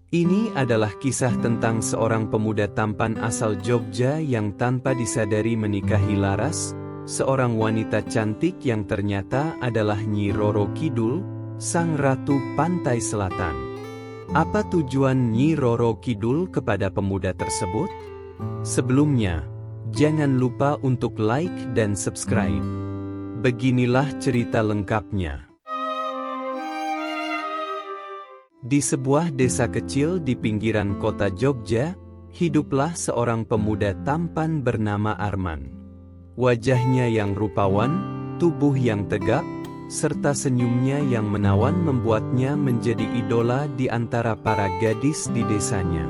Ini adalah kisah tentang seorang pemuda tampan asal Jogja yang tanpa disadari menikahi Laras, seorang wanita cantik yang ternyata adalah Nyi Roro Kidul, sang ratu pantai selatan. Apa tujuan Nyi Roro Kidul kepada pemuda tersebut? Sebelumnya, jangan lupa untuk like dan subscribe. Beginilah cerita lengkapnya. Di sebuah desa kecil di pinggiran kota Jogja, hiduplah seorang pemuda tampan bernama Arman. Wajahnya yang rupawan, tubuh yang tegap, serta senyumnya yang menawan membuatnya menjadi idola di antara para gadis di desanya.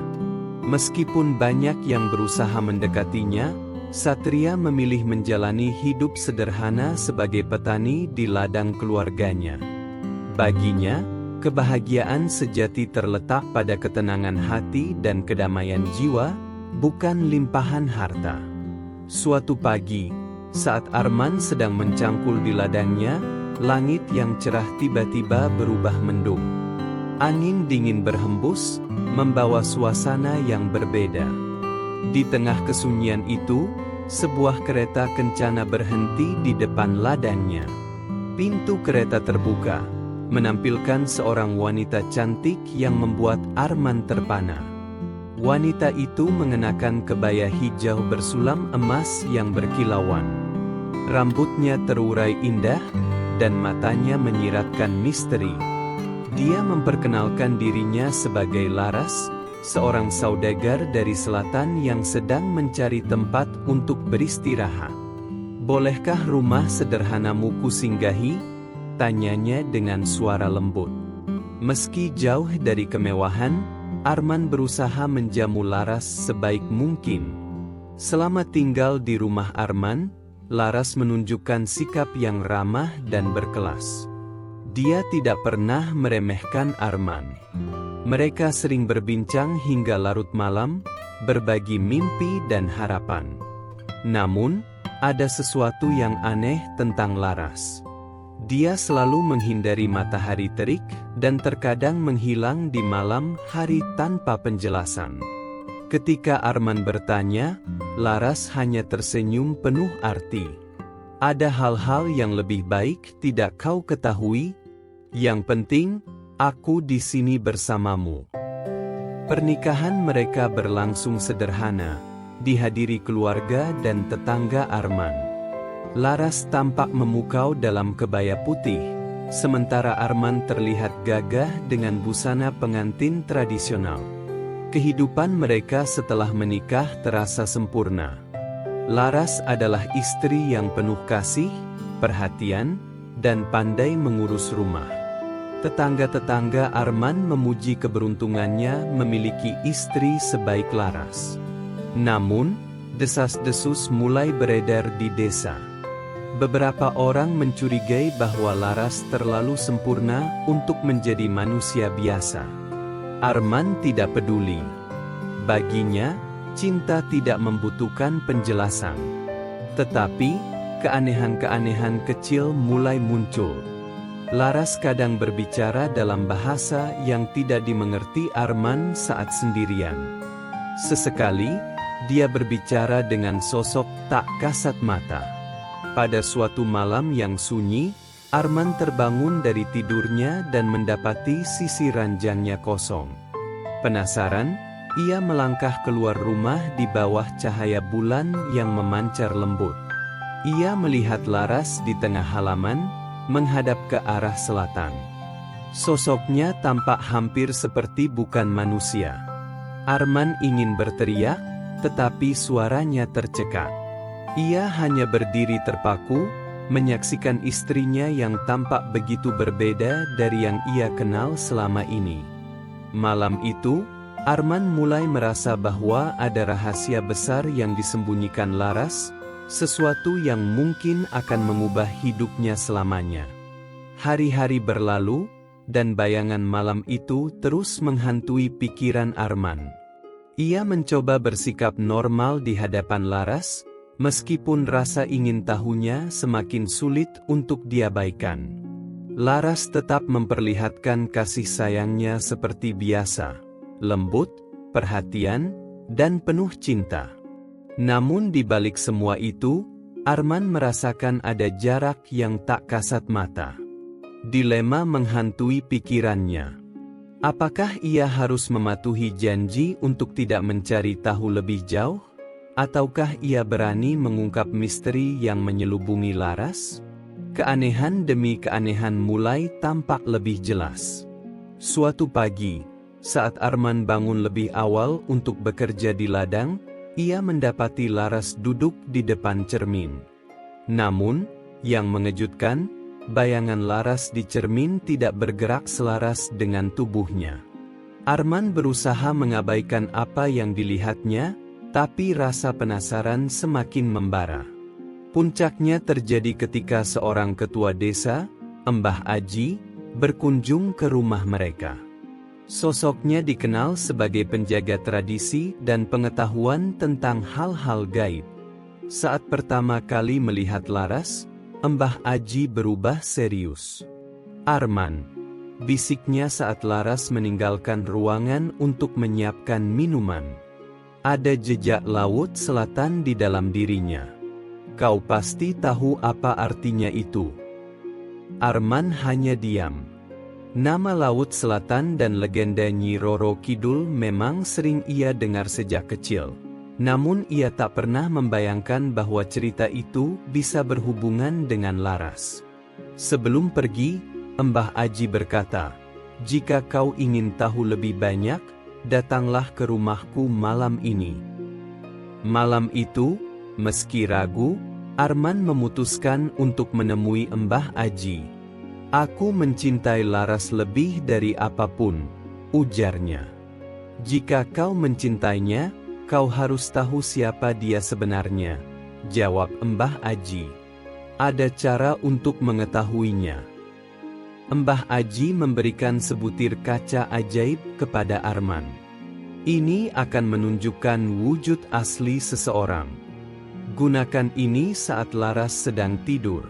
Meskipun banyak yang berusaha mendekatinya, Satria memilih menjalani hidup sederhana sebagai petani di ladang keluarganya. Baginya, kebahagiaan sejati terletak pada ketenangan hati dan kedamaian jiwa, bukan limpahan harta. Suatu pagi, saat Arman sedang mencangkul di ladangnya, langit yang cerah tiba-tiba berubah mendung. Angin dingin berhembus, membawa suasana yang berbeda. Di tengah kesunyian itu, sebuah kereta kencana berhenti di depan ladangnya. Pintu kereta terbuka, menampilkan seorang wanita cantik yang membuat Arman terpana. Wanita itu mengenakan kebaya hijau bersulam emas yang berkilauan. Rambutnya terurai indah, dan matanya menyiratkan misteri. Dia memperkenalkan dirinya sebagai Laras, seorang saudagar dari selatan yang sedang mencari tempat untuk beristirahat. "Bolehkah rumah sederhanamu kusinggahi?" tanyanya dengan suara lembut. Meski jauh dari kemewahan, Arman berusaha menjamu Laras sebaik mungkin. Selama tinggal di rumah Arman, Laras menunjukkan sikap yang ramah dan berkelas. Dia tidak pernah meremehkan Arman. Mereka sering berbincang hingga larut malam, berbagi mimpi dan harapan. Namun, ada sesuatu yang aneh tentang Laras. Dia selalu menghindari matahari terik dan terkadang menghilang di malam hari tanpa penjelasan. Ketika Arman bertanya, Laras hanya tersenyum penuh arti. "Ada hal-hal yang lebih baik tidak kau ketahui? Yang penting, aku di sini bersamamu." Pernikahan mereka berlangsung sederhana, dihadiri keluarga dan tetangga Arman. Laras tampak memukau dalam kebaya putih, sementara Arman terlihat gagah dengan busana pengantin tradisional. Kehidupan mereka setelah menikah terasa sempurna. Laras adalah istri yang penuh kasih, perhatian, dan pandai mengurus rumah. Tetangga-tetangga Arman memuji keberuntungannya memiliki istri sebaik Laras. Namun, desas-desus mulai beredar di desa. Beberapa orang mencurigai bahwa Laras terlalu sempurna untuk menjadi manusia biasa. Arman tidak peduli. Baginya, cinta tidak membutuhkan penjelasan. Tetapi, keanehan-keanehan kecil mulai muncul. Laras kadang berbicara dalam bahasa yang tidak dimengerti Arman saat sendirian. Sesekali, dia berbicara dengan sosok tak kasat mata. Pada suatu malam yang sunyi, Arman terbangun dari tidurnya dan mendapati sisi ranjangnya kosong. Penasaran, ia melangkah keluar rumah di bawah cahaya bulan yang memancar lembut. Ia melihat Laras di tengah halaman, menghadap ke arah selatan. Sosoknya tampak hampir seperti bukan manusia. Arman ingin berteriak, tetapi suaranya tercekat. Ia hanya berdiri terpaku, menyaksikan istrinya yang tampak begitu berbeda dari yang ia kenal selama ini. Malam itu, Arman mulai merasa bahwa ada rahasia besar yang disembunyikan Laras, sesuatu yang mungkin akan mengubah hidupnya selamanya. Hari-hari berlalu, dan bayangan malam itu terus menghantui pikiran Arman. Ia mencoba bersikap normal di hadapan Laras, meskipun rasa ingin tahunya semakin sulit untuk diabaikan. Laras tetap memperlihatkan kasih sayangnya seperti biasa. lembut, perhatian, dan penuh cinta. Namun di balik semua itu, Arman merasakan ada jarak yang tak kasat mata. Dilema menghantui pikirannya. Apakah ia harus mematuhi janji untuk tidak mencari tahu lebih jauh? Ataukah ia berani mengungkap misteri yang menyelubungi Laras? Keanehan demi keanehan mulai tampak lebih jelas. Suatu pagi, saat Arman bangun lebih awal untuk bekerja di ladang, ia mendapati Laras duduk di depan cermin. Namun, yang mengejutkan, bayangan Laras di cermin tidak bergerak selaras dengan tubuhnya. Arman berusaha mengabaikan apa yang dilihatnya, tapi rasa penasaran semakin membara. Puncaknya terjadi ketika seorang ketua desa, Mbah Aji, berkunjung ke rumah mereka. Sosoknya dikenal sebagai penjaga tradisi dan pengetahuan tentang hal-hal gaib. Saat pertama kali melihat Laras, Mbah Aji berubah serius. "Arman," bisiknya saat Laras meninggalkan ruangan untuk menyiapkan minuman. "Ada jejak laut selatan di dalam dirinya. Kau pasti tahu apa artinya itu." Arman hanya diam. Nama Laut Selatan dan legenda Nyi Roro Kidul memang sering ia dengar sejak kecil. Namun ia tak pernah membayangkan bahwa cerita itu bisa berhubungan dengan Laras. Sebelum pergi, Mbah Aji berkata, "Jika kau ingin tahu lebih banyak, datanglah ke rumahku malam ini." Malam itu, meski ragu, Arman memutuskan untuk menemui Mbah Aji. "Aku mencintai Laras lebih dari apapun," ujarnya. "Jika kau mencintainya, kau harus tahu siapa dia sebenarnya," jawab Mbah Aji. "Ada cara untuk mengetahuinya." Mbah Aji memberikan sebutir kaca ajaib kepada Arman. "Ini akan menunjukkan wujud asli seseorang. Gunakan ini saat Laras sedang tidur.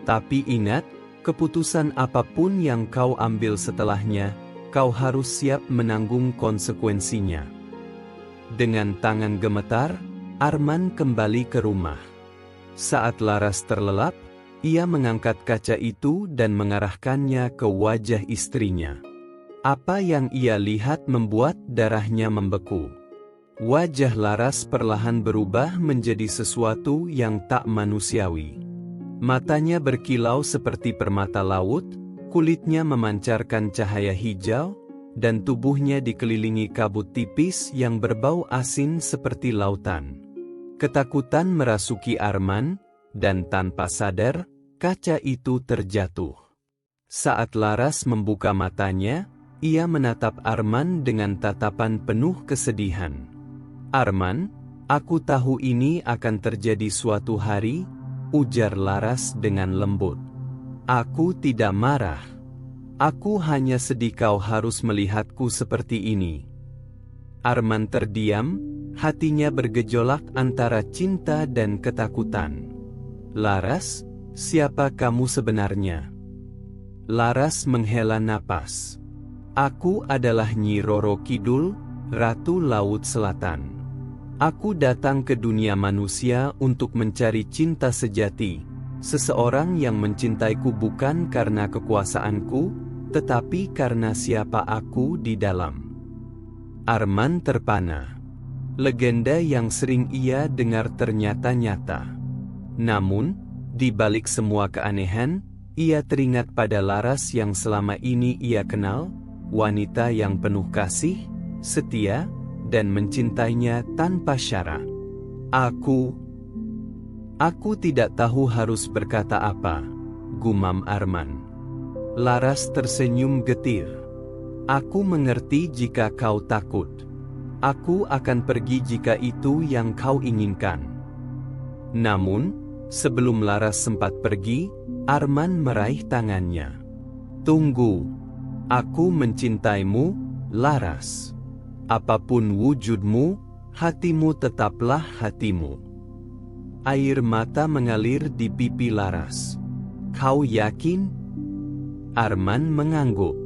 Tapi ingat, keputusan apapun yang kau ambil setelahnya, kau harus siap menanggung konsekuensinya." Dengan tangan gemetar, Arman kembali ke rumah. Saat Laras terlelap, ia mengangkat kaca itu dan mengarahkannya ke wajah istrinya. Apa yang ia lihat membuat darahnya membeku. Wajah Laras perlahan berubah menjadi sesuatu yang tak manusiawi. Matanya berkilau seperti permata laut, kulitnya memancarkan cahaya hijau, dan tubuhnya dikelilingi kabut tipis yang berbau asin seperti lautan. Ketakutan merasuki Arman, dan tanpa sadar, kaca itu terjatuh. Saat Laras membuka matanya, ia menatap Arman dengan tatapan penuh kesedihan. "Arman, aku tahu ini akan terjadi suatu hari," ujar Laras dengan lembut. "Aku tidak marah. Aku hanya sedih kau harus melihatku seperti ini." Arman terdiam, hatinya bergejolak antara cinta dan ketakutan. "Laras, siapa kamu sebenarnya?" Laras menghela napas. "Aku adalah Nyi Roro Kidul, Ratu Laut Selatan. Aku datang ke dunia manusia untuk mencari cinta sejati, seseorang yang mencintaiku bukan karena kekuasaanku, tetapi karena siapa aku di dalam." Arman terpana. Legenda yang sering ia dengar ternyata nyata. Namun, di balik semua keanehan, ia teringat pada Laras yang selama ini ia kenal, wanita yang penuh kasih, setia, dan mencintainya tanpa syarat. Aku tidak tahu harus berkata apa," gumam Arman. Laras tersenyum getir. "Aku mengerti jika kau takut. Aku akan pergi jika itu yang kau inginkan." Namun, sebelum Laras sempat pergi, Arman meraih tangannya. "Tunggu. Aku mencintaimu, Laras. Apapun wujudmu, hatimu tetaplah hatimu." Air mata mengalir di pipi Laras. "Kau yakin?" Arman mengangguk.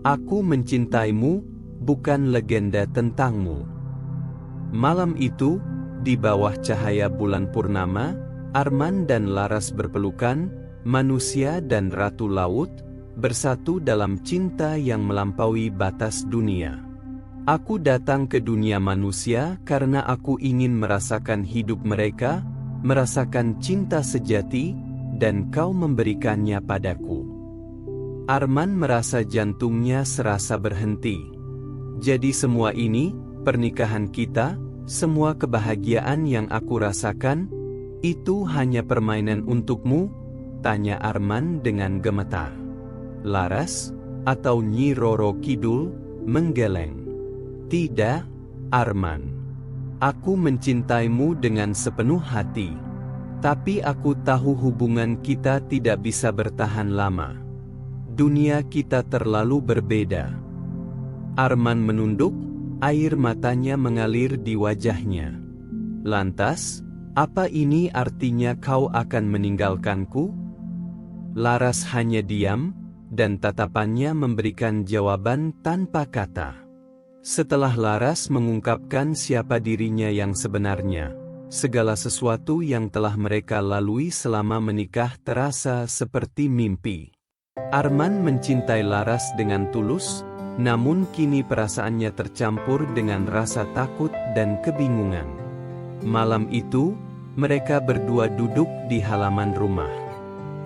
"Aku mencintaimu, bukan legenda tentangmu. Malam itu, di bawah cahaya bulan purnama, Arman dan Laras berpelukan, manusia dan Ratu Laut, bersatu dalam cinta yang melampaui batas dunia. Aku datang ke dunia manusia karena aku ingin merasakan hidup mereka, merasakan cinta sejati, dan kau memberikannya padaku. Arman merasa jantungnya serasa berhenti. Jadi semua ini, pernikahan kita, semua kebahagiaan yang aku rasakan, itu hanya permainan untukmu? Tanya Arman dengan gemetar. Laras, atau Nyi Roro Kidul, menggeleng. Tidak, Arman. Aku mencintaimu dengan sepenuh hati. Tapi aku tahu hubungan kita tidak bisa bertahan lama. Dunia kita terlalu berbeda. Arman menunduk, air matanya mengalir di wajahnya. Lantas, apa ini artinya kau akan meninggalkanku? Laras hanya diam, dan tatapannya memberikan jawaban tanpa kata. Setelah Laras mengungkapkan siapa dirinya yang sebenarnya, segala sesuatu yang telah mereka lalui selama menikah terasa seperti mimpi. Arman mencintai Laras dengan tulus, namun kini perasaannya tercampur dengan rasa takut dan kebingungan. Malam itu, mereka berdua duduk di halaman rumah.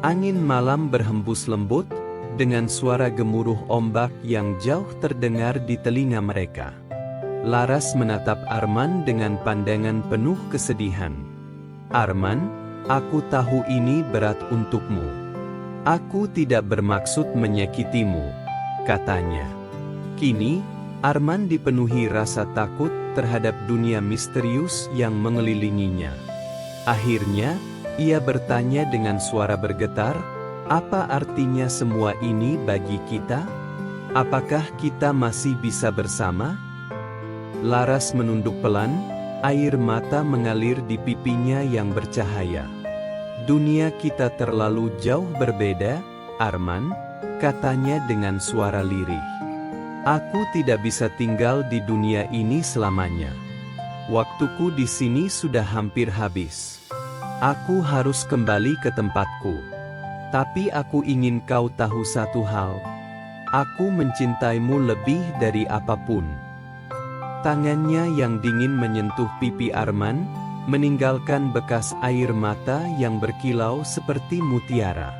Angin malam berhembus lembut, dengan suara gemuruh ombak yang jauh terdengar di telinga mereka. Laras menatap Arman dengan pandangan penuh kesedihan. Arman, aku tahu ini berat untukmu. Aku tidak bermaksud menyakitimu, katanya. Kini, Arman dipenuhi rasa takut terhadap dunia misterius yang mengelilinginya. Akhirnya, ia bertanya dengan suara bergetar, apa artinya semua ini bagi kita? Apakah kita masih bisa bersama? Laras menunduk pelan, air mata mengalir di pipinya yang bercahaya. Dunia kita terlalu jauh berbeda, Arman, katanya dengan suara lirih. Aku tidak bisa tinggal di dunia ini selamanya. Waktuku di sini sudah hampir habis. Aku harus kembali ke tempatku. Tapi aku ingin kau tahu satu hal. Aku mencintaimu lebih dari apapun. Tangannya yang dingin menyentuh pipi Arman, meninggalkan bekas air mata yang berkilau seperti mutiara.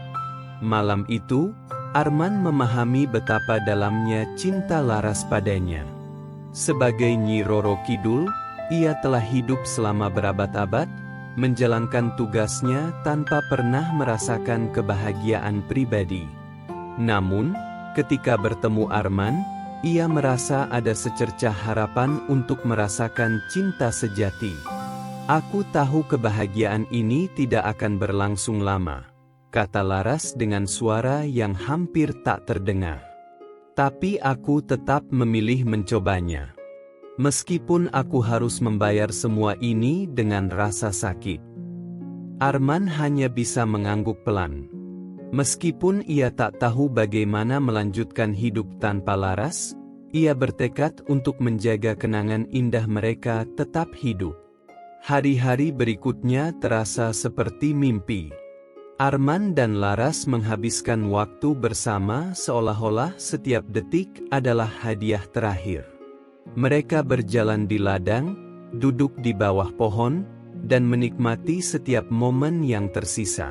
Malam itu, Arman memahami betapa dalamnya cinta Laras padanya. Sebagai Nyi Roro Kidul, ia telah hidup selama berabad-abad, menjalankan tugasnya tanpa pernah merasakan kebahagiaan pribadi. Namun, ketika bertemu Arman, ia merasa ada secercah harapan untuk merasakan cinta sejati. Aku tahu kebahagiaan ini tidak akan berlangsung lama, kata Laras dengan suara yang hampir tak terdengar. Tapi aku tetap memilih mencobanya. Meskipun aku harus membayar semua ini dengan rasa sakit. Arman hanya bisa mengangguk pelan. Meskipun ia tak tahu bagaimana melanjutkan hidup tanpa Laras, ia bertekad untuk menjaga kenangan indah mereka tetap hidup. Hari-hari berikutnya terasa seperti mimpi. Arman dan Laras menghabiskan waktu bersama seolah-olah setiap detik adalah hadiah terakhir. Mereka berjalan di ladang, duduk di bawah pohon, dan menikmati setiap momen yang tersisa.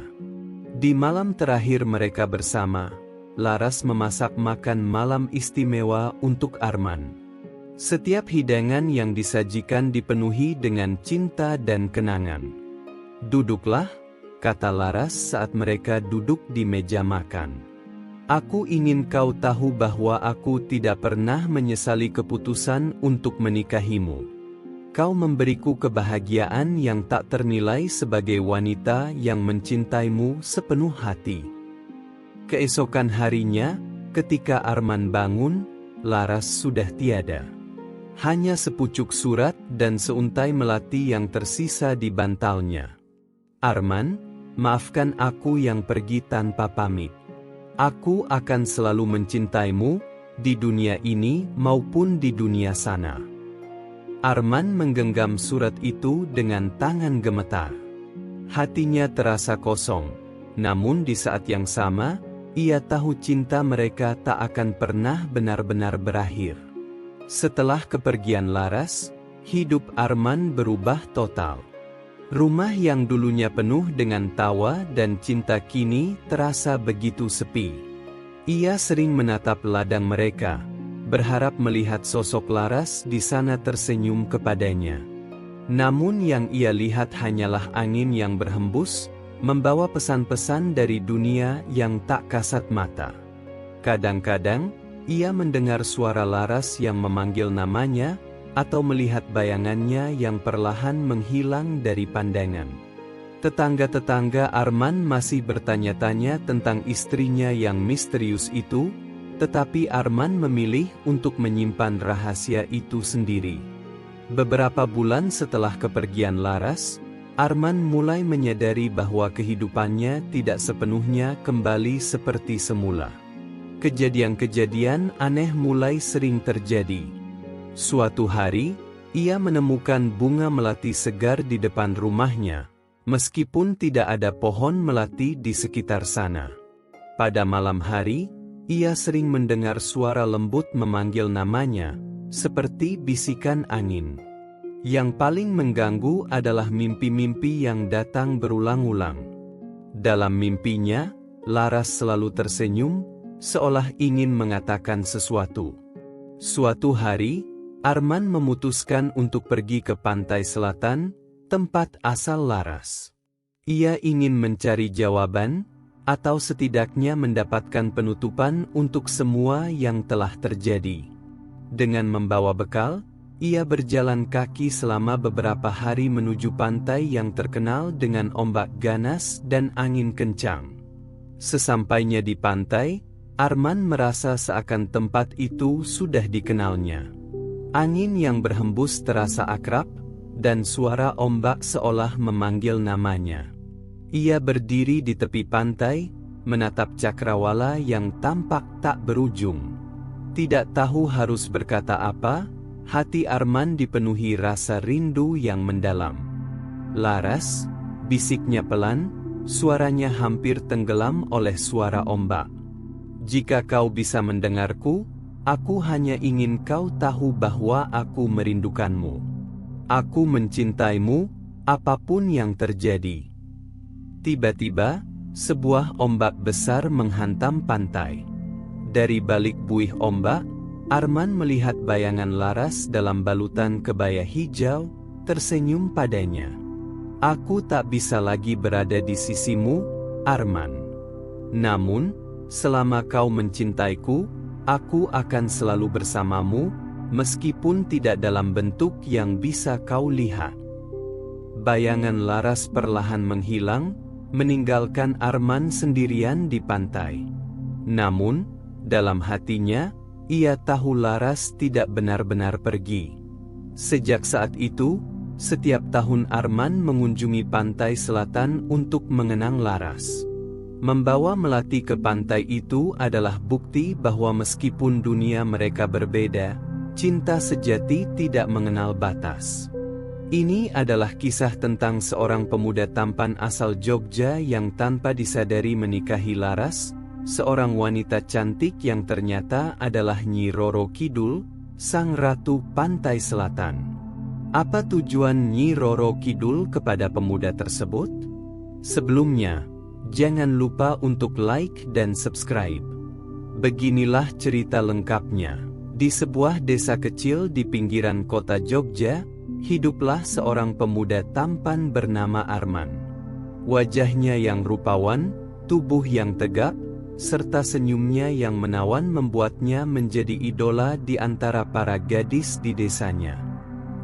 Di malam terakhir mereka bersama, Laras memasak makan malam istimewa untuk Arman. Setiap hidangan yang disajikan dipenuhi dengan cinta dan kenangan. Duduklah, kata Laras saat mereka duduk di meja makan. Aku ingin kau tahu bahwa aku tidak pernah menyesali keputusan untuk menikahimu. Kau memberiku kebahagiaan yang tak ternilai sebagai wanita yang mencintaimu sepenuh hati. Keesokan harinya, ketika Arman bangun, Laras sudah tiada. Hanya sepucuk surat dan seuntai melati yang tersisa di bantalnya. Arman, maafkan aku yang pergi tanpa pamit. Aku akan selalu mencintaimu, di dunia ini maupun di dunia sana. Arman menggenggam surat itu dengan tangan gemetar. Hatinya terasa kosong, namun di saat yang sama, ia tahu cinta mereka tak akan pernah benar-benar berakhir. Setelah kepergian Laras, hidup Arman berubah total. Rumah yang dulunya penuh dengan tawa dan cinta kini terasa begitu sepi. Ia sering menatap ladang mereka, berharap melihat sosok Laras di sana tersenyum kepadanya. Namun yang ia lihat hanyalah angin yang berhembus, membawa pesan-pesan dari dunia yang tak kasat mata. Kadang-kadang, ia mendengar suara Laras yang memanggil namanya, atau melihat bayangannya yang perlahan menghilang dari pandangan. Tetangga-tetangga Arman masih bertanya-tanya tentang istrinya yang misterius itu, tetapi Arman memilih untuk menyimpan rahasia itu sendiri. Beberapa bulan setelah kepergian Laras, Arman mulai menyadari bahwa kehidupannya tidak sepenuhnya kembali seperti semula. Kejadian-kejadian aneh mulai sering terjadi. Suatu hari, ia menemukan bunga melati segar di depan rumahnya, meskipun tidak ada pohon melati di sekitar sana. Pada malam hari, ia sering mendengar suara lembut memanggil namanya, seperti bisikan angin. Yang paling mengganggu adalah mimpi-mimpi yang datang berulang-ulang. Dalam mimpinya, Laras selalu tersenyum, seolah ingin mengatakan sesuatu. Suatu hari, Arman memutuskan untuk pergi ke pantai selatan, tempat asal Laras. Ia ingin mencari jawaban, atau setidaknya mendapatkan penutupan untuk semua yang telah terjadi. Dengan membawa bekal, ia berjalan kaki selama beberapa hari menuju pantai yang terkenal dengan ombak ganas dan angin kencang. Sesampainya di pantai, Arman merasa seakan tempat itu sudah dikenalnya. Angin yang berhembus terasa akrab, dan suara ombak seolah memanggil namanya. Ia berdiri di tepi pantai, menatap cakrawala yang tampak tak berujung. Tidak tahu harus berkata apa, hati Arman dipenuhi rasa rindu yang mendalam. "Laras," bisiknya pelan, suaranya hampir tenggelam oleh suara ombak. "Jika kau bisa mendengarku, aku hanya ingin kau tahu bahwa aku merindukanmu. Aku mencintaimu, apapun yang terjadi." Tiba-tiba, sebuah ombak besar menghantam pantai. Dari balik buih ombak, Arman melihat bayangan Laras dalam balutan kebaya hijau, tersenyum padanya. "Aku tak bisa lagi berada di sisimu, Arman. Namun, selama kau mencintaiku, aku akan selalu bersamamu, meskipun tidak dalam bentuk yang bisa kau lihat." Bayangan Laras perlahan menghilang, meninggalkan Arman sendirian di pantai. Namun, dalam hatinya, ia tahu Laras tidak benar-benar pergi. Sejak saat itu, setiap tahun Arman mengunjungi pantai selatan untuk mengenang Laras. Membawa melati ke pantai itu adalah bukti bahwa meskipun dunia mereka berbeda, cinta sejati tidak mengenal batas. Ini adalah kisah tentang seorang pemuda tampan asal Jogja yang tanpa disadari menikahi Laras, seorang wanita cantik yang ternyata adalah Nyi Roro Kidul, sang ratu pantai selatan. Apa tujuan Nyi Roro Kidul kepada pemuda tersebut? Sebelumnya, jangan lupa untuk like dan subscribe. Beginilah cerita lengkapnya. Di sebuah desa kecil di pinggiran kota Jogja, hiduplah seorang pemuda tampan bernama Arman. Wajahnya yang rupawan, tubuh yang tegap, serta senyumnya yang menawan membuatnya menjadi idola di antara para gadis di desanya.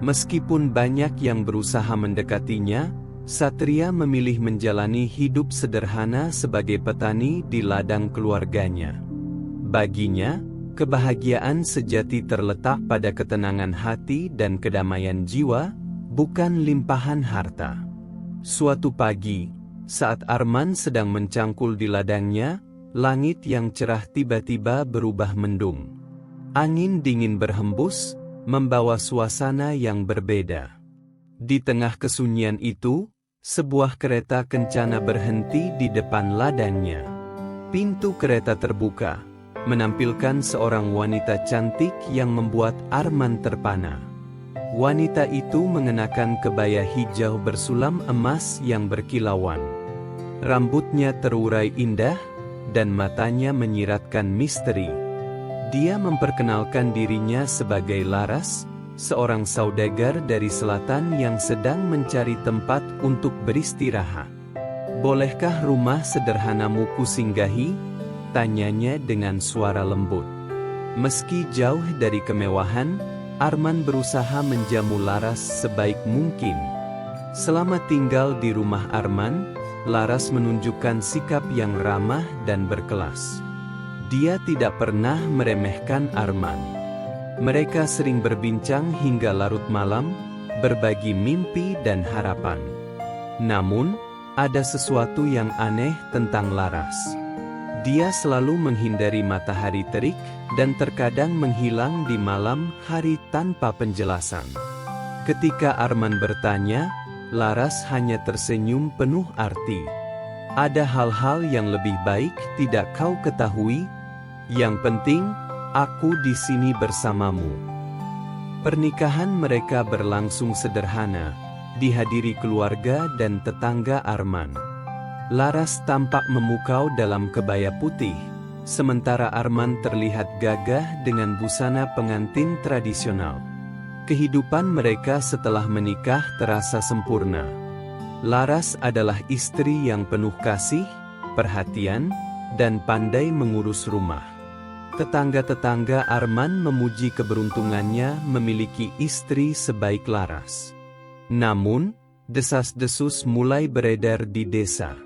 Meskipun banyak yang berusaha mendekatinya, Satria memilih menjalani hidup sederhana sebagai petani di ladang keluarganya. Baginya, kebahagiaan sejati terletak pada ketenangan hati dan kedamaian jiwa, bukan limpahan harta. Suatu pagi, saat Arman sedang mencangkul di ladangnya, langit yang cerah tiba-tiba berubah mendung. Angin dingin berhembus, membawa suasana yang berbeda. Di tengah kesunyian itu, sebuah kereta kencana berhenti di depan ladangnya. Pintu kereta terbuka, menampilkan seorang wanita cantik yang membuat Arman terpana. Wanita itu mengenakan kebaya hijau bersulam emas yang berkilauan. Rambutnya terurai indah, dan matanya menyiratkan misteri. Dia memperkenalkan dirinya sebagai Laras, seorang saudagar dari selatan yang sedang mencari tempat untuk beristirahat. "Bolehkah rumah sederhanamu kusinggahi?" tanyanya dengan suara lembut. Meski jauh dari kemewahan, Arman berusaha menjamu Laras sebaik mungkin. Selama tinggal di rumah Arman, Laras menunjukkan sikap yang ramah dan berkelas. Dia tidak pernah meremehkan Arman. Mereka sering berbincang hingga larut malam, berbagi mimpi dan harapan. Namun, ada sesuatu yang aneh tentang Laras. Dia selalu menghindari matahari terik, dan terkadang menghilang di malam hari tanpa penjelasan. Ketika Arman bertanya, Laras hanya tersenyum penuh arti. "Ada hal-hal yang lebih baik tidak kau ketahui? Yang penting, aku di sini bersamamu." Pernikahan mereka berlangsung sederhana, dihadiri keluarga dan tetangga Arman. Laras tampak memukau dalam kebaya putih, sementara Arman terlihat gagah dengan busana pengantin tradisional. Kehidupan mereka setelah menikah terasa sempurna. Laras adalah istri yang penuh kasih, perhatian, dan pandai mengurus rumah. Tetangga-tetangga Arman memuji keberuntungannya memiliki istri sebaik Laras. Namun, desas-desus mulai beredar di desa.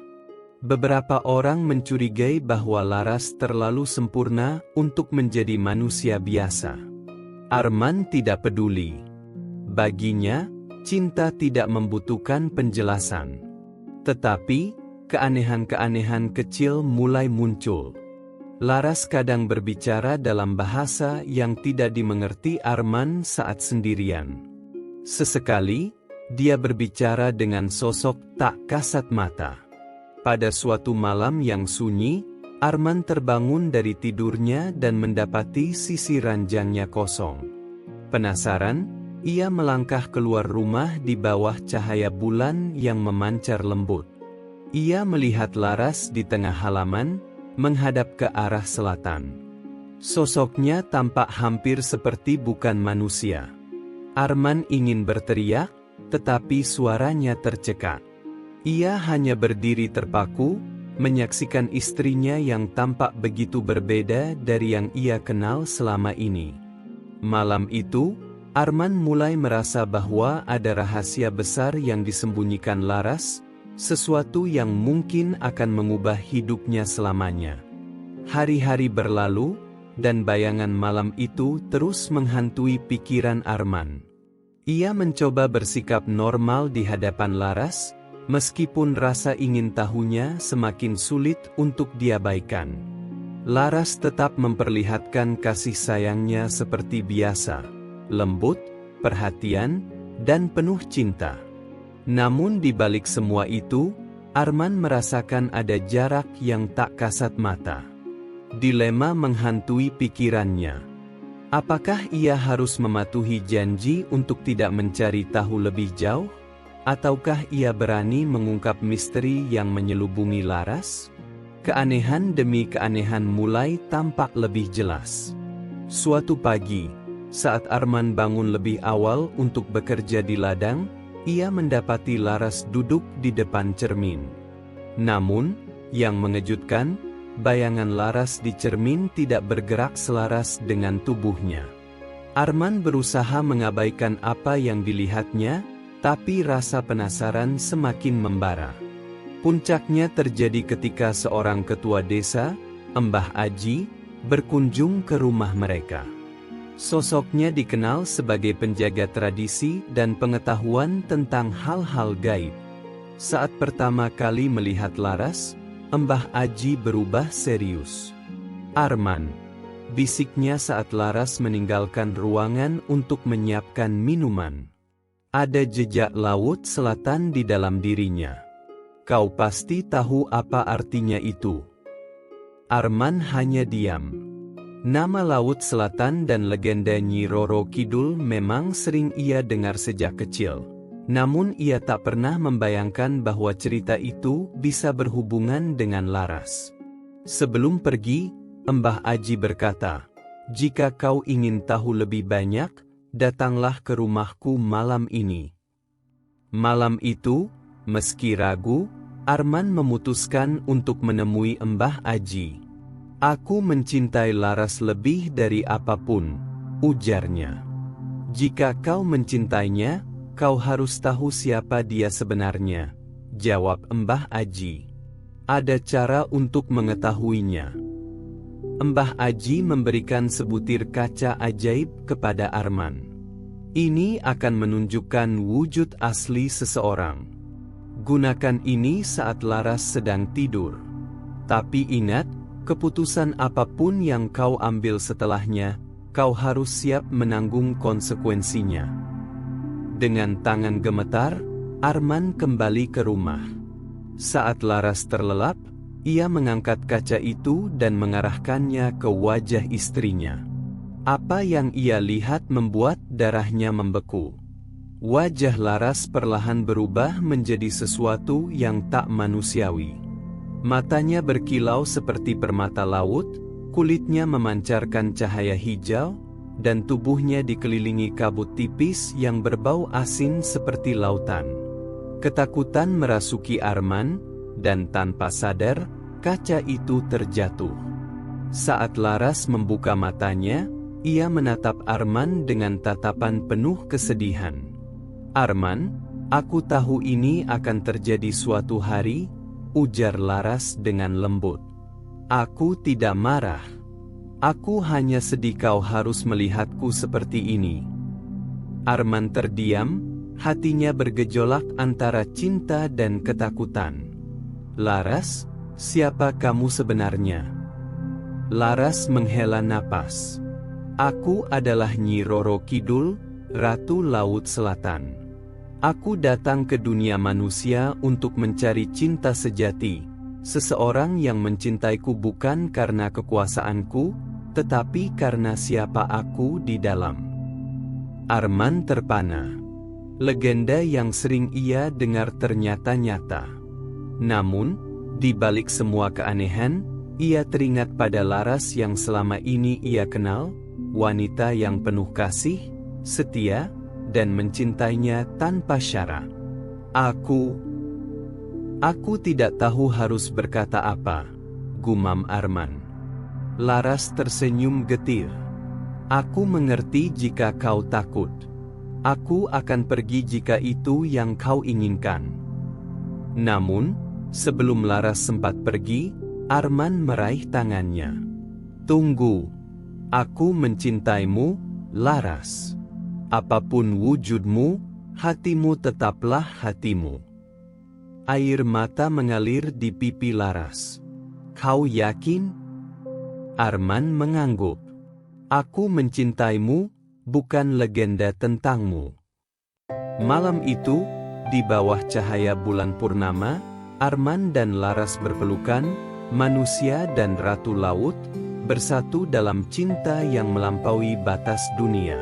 Beberapa orang mencurigai bahwa Laras terlalu sempurna untuk menjadi manusia biasa. Arman tidak peduli. Baginya, cinta tidak membutuhkan penjelasan. Tetapi, keanehan-keanehan kecil mulai muncul. Laras kadang berbicara dalam bahasa yang tidak dimengerti Arman saat sendirian. Sesekali, dia berbicara dengan sosok tak kasat mata. Pada suatu malam yang sunyi, Arman terbangun dari tidurnya dan mendapati sisi ranjangnya kosong. Penasaran, ia melangkah keluar rumah di bawah cahaya bulan yang memancar lembut. Ia melihat Laras di tengah halaman, menghadap ke arah selatan. Sosoknya tampak hampir seperti bukan manusia. Arman ingin berteriak, tetapi suaranya tercekat. Ia hanya berdiri terpaku, menyaksikan istrinya yang tampak begitu berbeda dari yang ia kenal selama ini. Malam itu, Arman mulai merasa bahwa ada rahasia besar yang disembunyikan Laras, sesuatu yang mungkin akan mengubah hidupnya selamanya. Hari-hari berlalu, dan bayangan malam itu terus menghantui pikiran Arman. Ia mencoba bersikap normal di hadapan Laras, meskipun rasa ingin tahunya semakin sulit untuk diabaikan. Laras tetap memperlihatkan kasih sayangnya seperti biasa, lembut, perhatian, dan penuh cinta. Namun di balik semua itu, Arman merasakan ada jarak yang tak kasat mata. Dilema menghantui pikirannya. Apakah ia harus mematuhi janji untuk tidak mencari tahu lebih jauh? Ataukah ia berani mengungkap misteri yang menyelubungi Laras? Keanehan demi keanehan mulai tampak lebih jelas. Suatu pagi, saat Arman bangun lebih awal untuk bekerja di ladang, ia mendapati Laras duduk di depan cermin. Namun, yang mengejutkan, bayangan Laras di cermin tidak bergerak selaras dengan tubuhnya. Arman berusaha mengabaikan apa yang dilihatnya, tapi rasa penasaran semakin membara. Puncaknya terjadi ketika seorang ketua desa, Mbah Aji, berkunjung ke rumah mereka. Sosoknya dikenal sebagai penjaga tradisi dan pengetahuan tentang hal-hal gaib. Saat pertama kali melihat Laras, Mbah Aji berubah serius. "Arman, bisiknya saat Laras meninggalkan ruangan untuk menyiapkan minuman. Ada jejak laut selatan di dalam dirinya. Kau pasti tahu apa artinya itu. Arman hanya diam. Nama Laut Selatan dan legenda Nyi Roro Kidul memang sering ia dengar sejak kecil. Namun ia tak pernah membayangkan bahwa cerita itu bisa berhubungan dengan Laras. Sebelum pergi, Mbah Aji berkata, "Jika kau ingin tahu lebih banyak, datanglah ke rumahku malam ini." Malam itu, meski ragu, Arman memutuskan untuk menemui Mbah Aji. "Aku mencintai Laras lebih dari apapun," ujarnya. "Jika kau mencintainya, kau harus tahu siapa dia sebenarnya," jawab Mbah Aji. "Ada cara untuk mengetahuinya." Mbah Aji memberikan sebutir kaca ajaib kepada Arman. "Ini akan menunjukkan wujud asli seseorang. Gunakan ini saat Laras sedang tidur. Tapi ingat, keputusan apapun yang kau ambil setelahnya, kau harus siap menanggung konsekuensinya." Dengan tangan gemetar, Arman kembali ke rumah. Saat Laras terlelap, ia mengangkat kaca itu dan mengarahkannya ke wajah istrinya. Apa yang ia lihat membuat darahnya membeku. Wajah Laras perlahan berubah menjadi sesuatu yang tak manusiawi. Matanya berkilau seperti permata laut, kulitnya memancarkan cahaya hijau, dan tubuhnya dikelilingi kabut tipis yang berbau asin seperti lautan. Ketakutan merasuki Arman, dan tanpa sadar, kaca itu terjatuh. Saat Laras membuka matanya, ia menatap Arman dengan tatapan penuh kesedihan. "Arman, aku tahu ini akan terjadi suatu hari," ujar Laras dengan lembut. "Aku tidak marah. Aku hanya sedih kau harus melihatku seperti ini." Arman terdiam, hatinya bergejolak antara cinta dan ketakutan. "Laras, siapa kamu sebenarnya?" Laras menghela napas. "Aku adalah Nyi Roro Kidul, Ratu Laut Selatan. Aku datang ke dunia manusia untuk mencari cinta sejati, seseorang yang mencintaiku bukan karena kekuasaanku, tetapi karena siapa aku di dalam." Arman terpana. Legenda yang sering ia dengar ternyata nyata. Namun, di balik semua keanehan, ia teringat pada Laras yang selama ini ia kenal, wanita yang penuh kasih, setia, dan mencintainya tanpa syarat. Aku tidak tahu harus berkata apa," gumam Arman. Laras tersenyum getir. "Aku mengerti jika kau takut. Aku akan pergi jika itu yang kau inginkan." Namun, sebelum Laras sempat pergi, Arman meraih tangannya. "Tunggu. Aku mencintaimu, Laras. Apapun wujudmu, hatimu tetaplah hatimu." Air mata mengalir di pipi Laras. "Kau yakin?" Arman mengangguk. "Aku mencintaimu, bukan legenda tentangmu." Malam itu, di bawah cahaya bulan purnama, Arman dan Laras berpelukan, manusia dan Ratu Laut, bersatu dalam cinta yang melampaui batas dunia.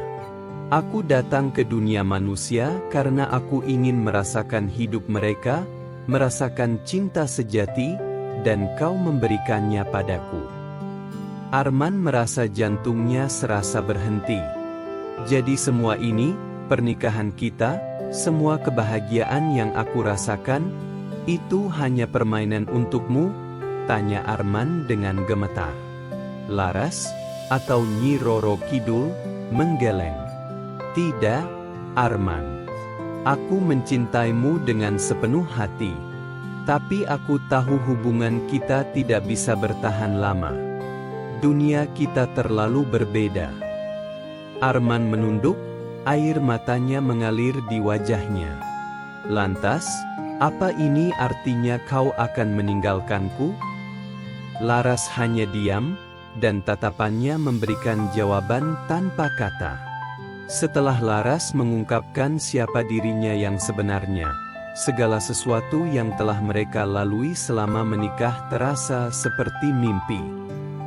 "Aku datang ke dunia manusia karena aku ingin merasakan hidup mereka, merasakan cinta sejati, dan kau memberikannya padaku." Arman merasa jantungnya serasa berhenti. "Jadi semua ini, pernikahan kita, semua kebahagiaan yang aku rasakan, itu hanya permainan untukmu?" tanya Arman dengan gemetar. Laras, atau Nyi Roro Kidul, menggeleng. "Tidak, Arman. Aku mencintaimu dengan sepenuh hati. Tapi aku tahu hubungan kita tidak bisa bertahan lama. Dunia kita terlalu berbeda." Arman menunduk, air matanya mengalir di wajahnya. "Lantas, apa ini artinya kau akan meninggalkanku?" Laras hanya diam, dan tatapannya memberikan jawaban tanpa kata. Setelah Laras mengungkapkan siapa dirinya yang sebenarnya, segala sesuatu yang telah mereka lalui selama menikah terasa seperti mimpi.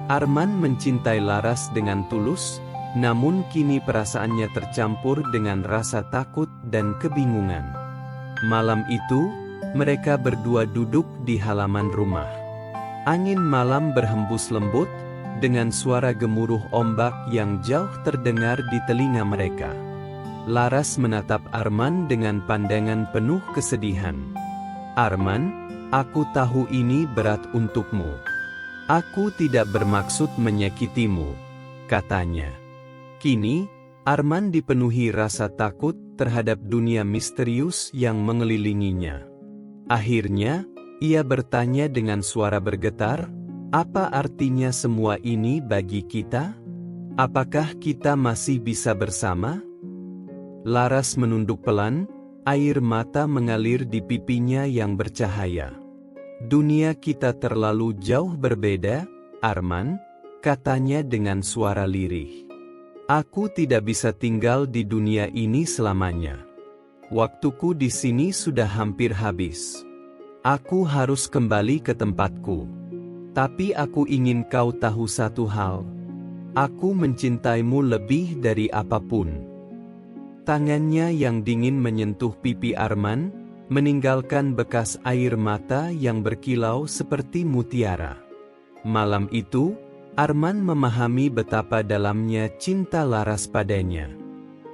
Arman mencintai Laras dengan tulus, namun kini perasaannya tercampur dengan rasa takut dan kebingungan. Malam itu, mereka berdua duduk di halaman rumah. Angin malam berhembus lembut, dengan suara gemuruh ombak yang jauh terdengar di telinga mereka. Laras menatap Arman dengan pandangan penuh kesedihan. "Arman, aku tahu ini berat untukmu. Aku tidak bermaksud menyakitimu," katanya. Kini, Arman dipenuhi rasa takut terhadap dunia misterius yang mengelilinginya. Akhirnya, ia bertanya dengan suara bergetar, "Apa artinya semua ini bagi kita? Apakah kita masih bisa bersama?" Laras menunduk pelan, air mata mengalir di pipinya yang bercahaya. "Dunia kita terlalu jauh berbeda, Arman," katanya dengan suara lirih. "Aku tidak bisa tinggal di dunia ini selamanya. Waktuku di sini sudah hampir habis. Aku harus kembali ke tempatku. Tapi aku ingin kau tahu satu hal. Aku mencintaimu lebih dari apapun." Tangannya yang dingin menyentuh pipi Arman, meninggalkan bekas air mata yang berkilau seperti mutiara. Malam itu, Arman memahami betapa dalamnya cinta Laras padanya.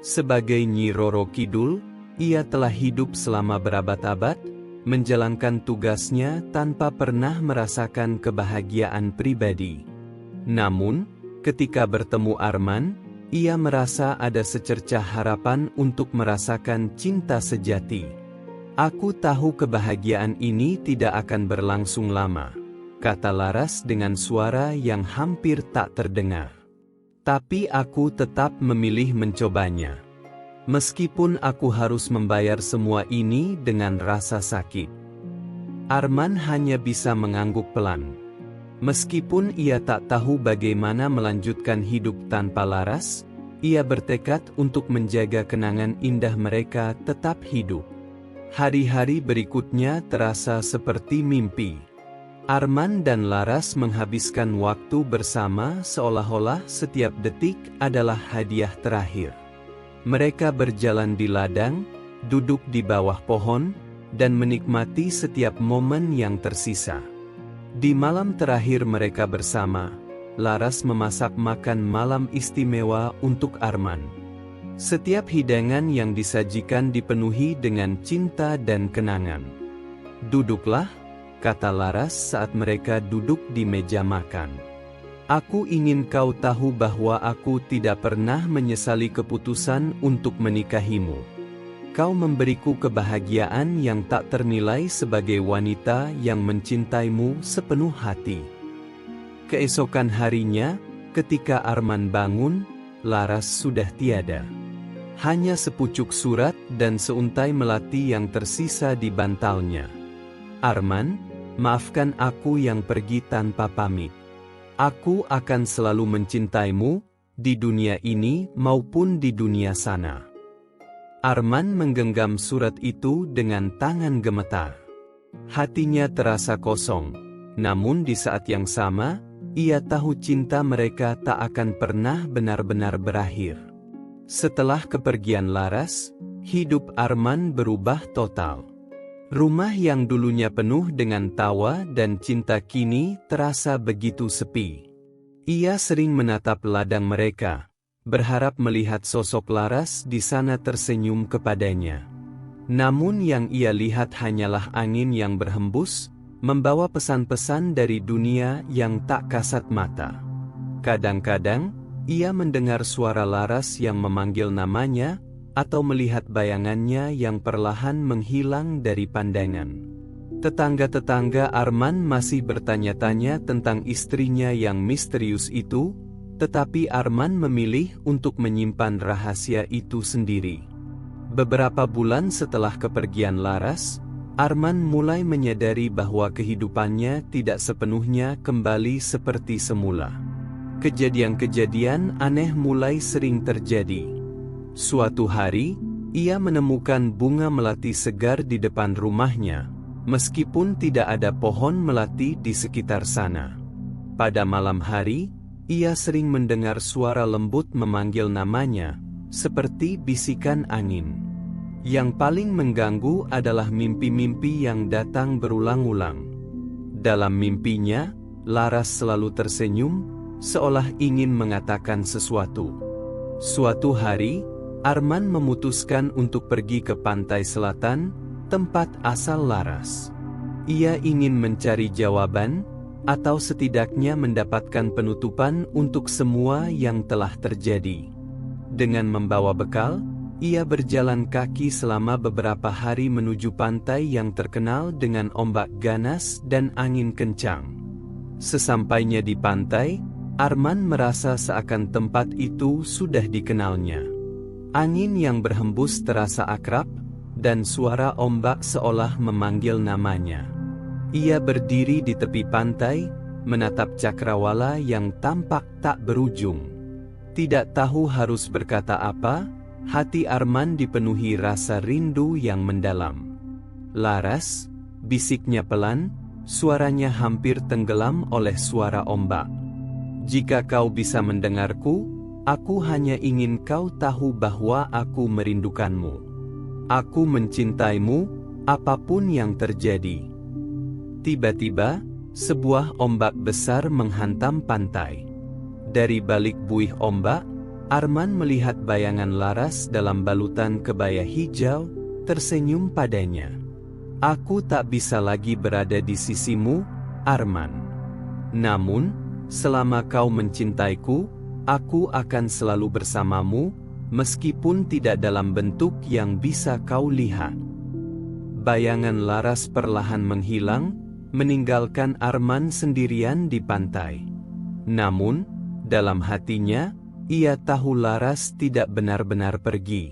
Sebagai Nyi Roro Kidul, ia telah hidup selama berabad-abad, menjalankan tugasnya tanpa pernah merasakan kebahagiaan pribadi. Namun, ketika bertemu Arman, ia merasa ada secercah harapan untuk merasakan cinta sejati. "Aku tahu kebahagiaan ini tidak akan berlangsung lama," kata Laras dengan suara yang hampir tak terdengar. "Tapi aku tetap memilih mencobanya. Meskipun aku harus membayar semua ini dengan rasa sakit." Arman hanya bisa mengangguk pelan. Meskipun ia tak tahu bagaimana melanjutkan hidup tanpa Laras, ia bertekad untuk menjaga kenangan indah mereka tetap hidup. Hari-hari berikutnya terasa seperti mimpi. Arman dan Laras menghabiskan waktu bersama seolah-olah setiap detik adalah hadiah terakhir. Mereka berjalan di ladang, duduk di bawah pohon, dan menikmati setiap momen yang tersisa. Di malam terakhir mereka bersama, Laras memasak makan malam istimewa untuk Arman. Setiap hidangan yang disajikan dipenuhi dengan cinta dan kenangan. "Duduklah," kata Laras saat mereka duduk di meja makan. "Aku ingin kau tahu bahwa aku tidak pernah menyesali keputusan untuk menikahimu. Kau memberiku kebahagiaan yang tak ternilai sebagai wanita yang mencintaimu sepenuh hati." Keesokan harinya, ketika Arman bangun, Laras sudah tiada. Hanya sepucuk surat dan seuntai melati yang tersisa di bantalnya. "Arman, maafkan aku yang pergi tanpa pamit. Aku akan selalu mencintaimu, di dunia ini maupun di dunia sana." Arman menggenggam surat itu dengan tangan gemetar. Hatinya terasa kosong, namun di saat yang sama, ia tahu cinta mereka tak akan pernah benar-benar berakhir. Setelah kepergian Laras, hidup Arman berubah total. Rumah yang dulunya penuh dengan tawa dan cinta kini terasa begitu sepi. Ia sering menatap ladang mereka, berharap melihat sosok Laras di sana tersenyum kepadanya. Namun yang ia lihat hanyalah angin yang berhembus, membawa pesan-pesan dari dunia yang tak kasat mata. Kadang-kadang, ia mendengar suara Laras yang memanggil namanya, atau melihat bayangannya yang perlahan menghilang dari pandangan. Tetangga-tetangga Arman masih bertanya-tanya tentang istrinya yang misterius itu, tetapi Arman memilih untuk menyimpan rahasia itu sendiri. Beberapa bulan setelah kepergian Laras, Arman mulai menyadari bahwa kehidupannya tidak sepenuhnya kembali seperti semula. Kejadian-kejadian aneh mulai sering terjadi. Suatu hari, ia menemukan bunga melati segar di depan rumahnya, meskipun tidak ada pohon melati di sekitar sana. Pada malam hari, ia sering mendengar suara lembut memanggil namanya, seperti bisikan angin. Yang paling mengganggu adalah mimpi-mimpi yang datang berulang-ulang. Dalam mimpinya, Laras selalu tersenyum, seolah ingin mengatakan sesuatu. Suatu hari, Arman memutuskan untuk pergi ke pantai selatan, tempat asal Laras. Ia ingin mencari jawaban, atau setidaknya mendapatkan penutupan untuk semua yang telah terjadi. Dengan membawa bekal, ia berjalan kaki selama beberapa hari menuju pantai yang terkenal dengan ombak ganas dan angin kencang. Sesampainya di pantai, Arman merasa seakan tempat itu sudah dikenalnya. Angin yang berhembus terasa akrab, dan suara ombak seolah memanggil namanya. Ia berdiri di tepi pantai, menatap cakrawala yang tampak tak berujung. Tidak tahu harus berkata apa, hati Arman dipenuhi rasa rindu yang mendalam. "Laras," bisiknya pelan, suaranya hampir tenggelam oleh suara ombak. "Jika kau bisa mendengarku, aku hanya ingin kau tahu bahwa aku merindukanmu. Aku mencintaimu, apapun yang terjadi." Tiba-tiba, sebuah ombak besar menghantam pantai. Dari balik buih ombak, Arman melihat bayangan Laras dalam balutan kebaya hijau, tersenyum padanya. "Aku tak bisa lagi berada di sisimu, Arman. Namun, selama kau mencintaiku, aku akan selalu bersamamu, meskipun tidak dalam bentuk yang bisa kau lihat." Bayangan Laras perlahan menghilang, meninggalkan Arman sendirian di pantai. Namun, dalam hatinya, ia tahu Laras tidak benar-benar pergi.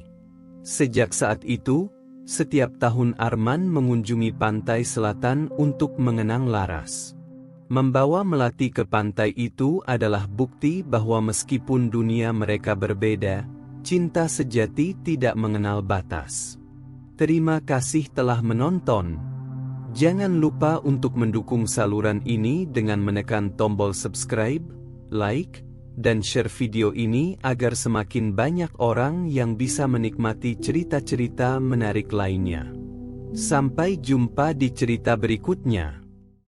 Sejak saat itu, setiap tahun Arman mengunjungi pantai selatan untuk mengenang Laras. Membawa melati ke pantai itu adalah bukti bahwa meskipun dunia mereka berbeda, cinta sejati tidak mengenal batas. Terima kasih telah menonton. Jangan lupa untuk mendukung saluran ini dengan menekan tombol subscribe, like, dan share video ini agar semakin banyak orang yang bisa menikmati cerita-cerita menarik lainnya. Sampai jumpa di cerita berikutnya.